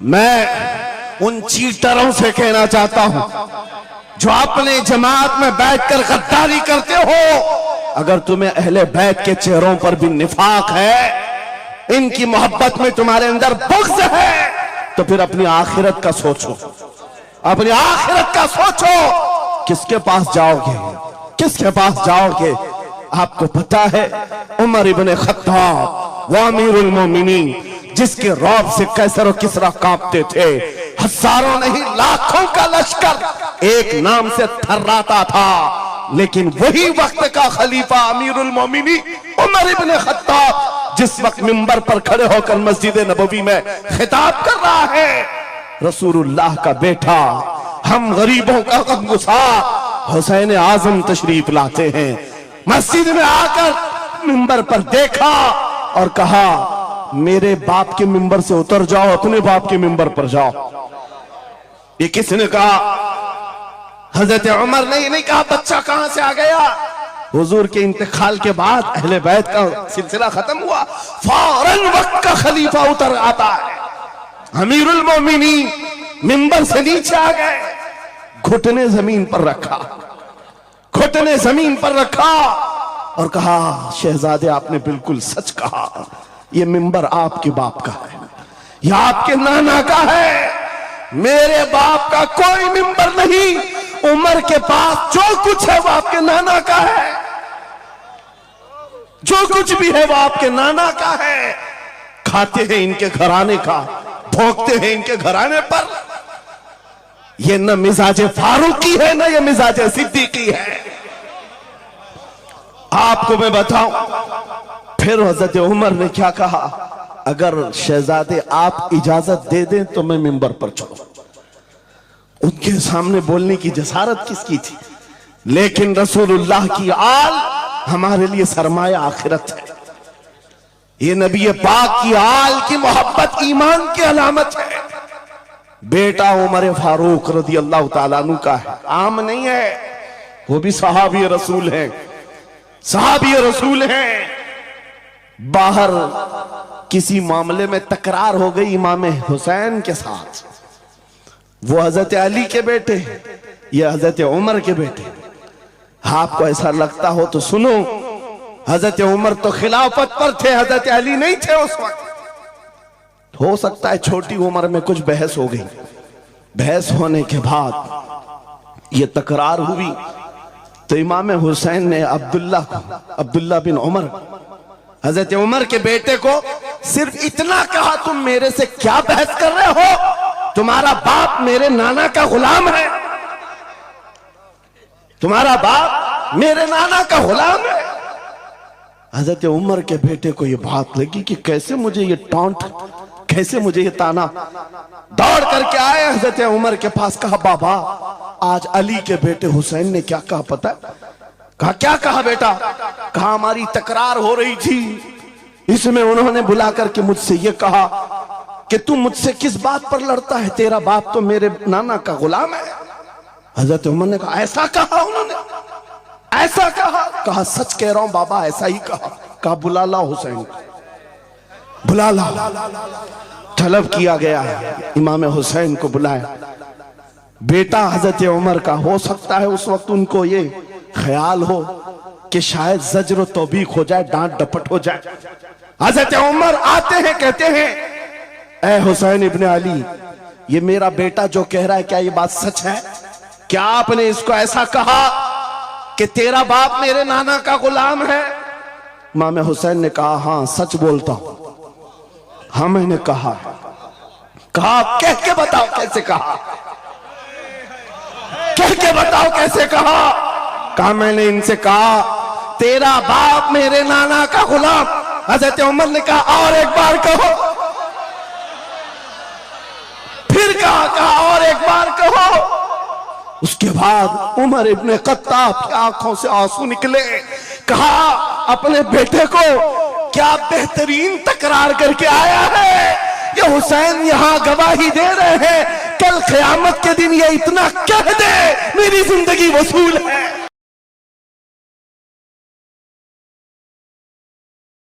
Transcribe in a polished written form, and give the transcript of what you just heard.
میں ان چیٹروں سے کہنا چاہتا ہوں جو اپنے جماعت میں بیٹھ کر غداری کرتے ہو، اگر تمہیں اہل بیت کے چہروں پر بھی نفاق ہے، ان کی محبت میں تمہارے اندر بغض ہے، تو پھر اپنی آخرت کا سوچو، اپنی آخرت کا سوچو۔ کس کے پاس جاؤ گے؟ کس کے پاس جاؤ گے؟ آپ کو پتا ہے عمر ابن خطاب وہ امیر المومنین جس کے رعب سے قیصر و کسریٰ کانپتے تھے، ہزاروں نہیں لاکھوں کا لشکر ایک نام سے تھراتا تھا، لیکن وہی وقت کا خلیفہ امیر المومنین عمر ابن خطاب جس وقت منبر پر کھڑے ہو کر مسجد نبوی میں خطاب کر رہا ہے، رسول اللہ کا بیٹا، ہم غریبوں کا غمگسار حسین اعظم تشریف لاتے ہیں، مسجد میں آ کر منبر پر دیکھا اور کہا میرے باپ کے منبر سے اتر جاؤ، اپنے باپ کے منبر پر جاؤ۔ یہ کس نے کہا؟ حضرت عمر نے نہیں کہا بچہ کہاں سے آ گیا۔ حضور کے انتقال کے بعد اہل بیت کا سلسلہ ختم ہوا، فوراً وقت کا خلیفہ اتر آتا ہے، امیر المومنین منبر سے نیچے آ گئے، گھٹنے زمین پر رکھا، گھٹنے زمین پر رکھا اور کہا شہزادے آپ نے بالکل سچ کہا، یہ منبر آپ کے باپ کا ہے، یہ آپ کے نانا کا ہے، میرے باپ کا کوئی منبر نہیں، عمر کے پاس جو کچھ ہے وہ آپ کے نانا کا ہے، جو کچھ بھی ہے وہ آپ کے نانا کا ہے۔ کھاتے ہیں ان کے گھرانے کا، بھونکتے ہیں ان کے گھرانے پر۔ یہ نہ مزاج فاروقی ہے نہ یہ مزاج صدیقی ہے۔ آپ کو میں بتاؤں پھر حضرت عمر نے کیا کہا، اگر شہزادے آپ اجازت دے دیں تو میں منبر پر چڑھوں۔ ان کے سامنے بولنے کی جسارت کس کی تھی؟ لیکن رسول اللہ کی آل ہمارے لیے سرمایہ آخرت ہے، یہ نبی پاک کی آل کی محبت ایمان کی علامت ہے۔ بیٹا عمر فاروق رضی اللہ تعالیٰ عنہ کا ہے، عام نہیں ہے، وہ بھی صحابی رسول ہیں، صحابی رسول ہیں۔ باہر کسی معاملے میں تکرار ہو گئی امام حسین کے ساتھ، وہ حضرت علی کے بیٹے یہ حضرت عمر کے بیٹے۔ آپ کو ایسا لگتا ہو تو سنو، حضرت عمر تو خلافت پر تھے، حضرت علی نہیں تھے اس وقت۔ ہو سکتا ہے چھوٹی عمر میں کچھ بحث ہو گئی، بحث ہونے کے بعد یہ تکرار ہوئی تو امام حسین نے عبداللہ بن عمر حضرت عمر کے بیٹے کو صرف اتنا کہا، تم میرے سے کیا بحث کر رہے ہو؟ تمہارا باپ میرے نانا کا غلام ہے، تمہارا باپ میرے نانا کا غلام ہے۔ حضرت عمر کے بیٹے کو یہ بات لگی کہ کیسے مجھے یہ ٹانٹ، کیسے مجھے یہ تانا۔ دوڑ کر کے آئے حضرت عمر کے پاس، کہا بابا آج علی کے بیٹے حسین نے کیا کہا پتہ ہے؟ کہا کیا کہا بیٹا؟ کہا ہماری تکرار ہو رہی تھی، اس میں انہوں نے بلا کر کے مجھ سے یہ کہا کہ تم مجھ سے کس بات پر لڑتا ہے، تیرا باپ تو میرے نانا کا غلام ہے۔ حضرت عمر نے کہا ایسا کہا انہوں نے، ایسا کہا؟ کہا سچ کہہ رہا ہوں بابا ایسا ہی کہا۔ کہا بلا لا حسین، بلا لا۔ طلب کیا گیا ہے، امام حسین کو بلایا۔ بیٹا حضرت عمر کا، ہو سکتا ہے اس وقت ان کو یہ خیال ہو کہ شاید زجر و توبیخ ہو جائے، ڈانٹ ڈپٹ ہو جائے۔ حضرت عمر آتے ہیں، کہتے ہیں اے حسین ابن علی، یہ میرا بیٹا جو کہہ رہا ہے کیا یہ بات سچ ہے؟ کیا آپ نے اس کو ایسا کہا کہ تیرا باپ میرے نانا کا غلام ہے؟ امام حسین نے کہا ہاں سچ بولتا ہوں، ہاں میں نے کہا۔ کہا کہہ کے بتاؤ کیسے کہا، کہہ کے بتاؤ کیسے کہا؟ کہا میں نے ان سے کہا تیرا باپ میرے نانا کا غلام۔ حضرت عمر نے کہا اور ایک بار کہو، پھر کہا اور ایک بار کہو۔ اس کے بعد عمر ابن خطاب کی آنکھوں سے آنسو نکلے، کہا اپنے بیٹے کو کیا بہترین تکرار کر کے آیا ہے، یہ حسین یہاں گواہی دے رہے ہیں، کل قیامت کے دن یہ اتنا کہہ دے میری زندگی وصول ہے۔